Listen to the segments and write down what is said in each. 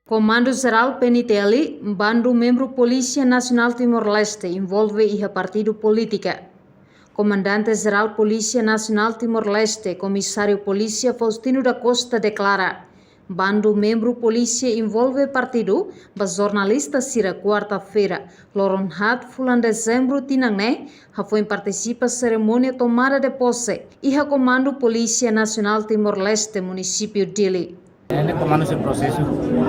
Comando-Geral PNTL, bando membro Polícia Nacional Timor-Leste, envolve a partido política. Comandante-Geral Polícia Nacional Timor-Leste, Comissário Polícia Faustino da Costa declara: bando membro polícia envolve partido, ba jornalista sira quarta-feira, Loronhat fulan dezembro tinangne, foi participa cerimônia tomada de posse e a comando Polícia Nacional Timor-Leste, município Dili. Ne comando esse processo,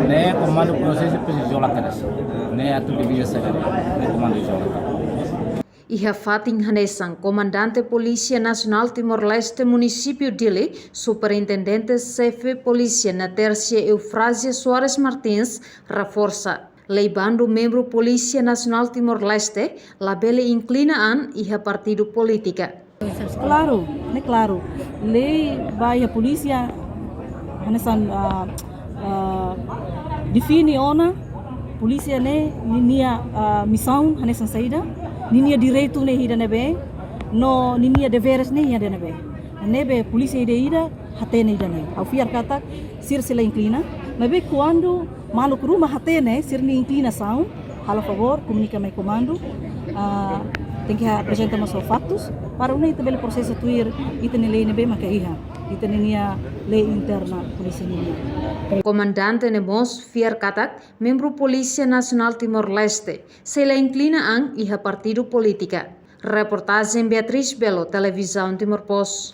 ne comando o processo para jogar caras, ne atu devia ser, ne comando jogar. E a Fatin Hanessan, comandante Polícia Nacional Timor-Leste, município Dili, superintendente-chefe Polícia na Tercia Eufrásia Soares Martins, reforça. Leibando membro Polícia Nacional Timor-Leste, labele inclina an e a partido política. Claro, né, claro. Lei vai a polícia Hanessan define ona polícia ne ninia missão Hanessan saída ninia direito ne hida nebe no ninia deveres ne hida nebe nebe polícia ida hatene ida ne ao fiar kata sir sila inclina nebe quando malu rumah hatene sir ni inclina são hala favor comunica mai comando tem que apresentar os fatos para o também processo tuir itene lei nebe makaiha itene lei interna polícia ninia. Comandante Nemos Fiar Katak, membro Polícia Nacional Timor-Leste, se la inclina an e a partido política. Reportagem Beatriz Belo, Televisão Timor Post.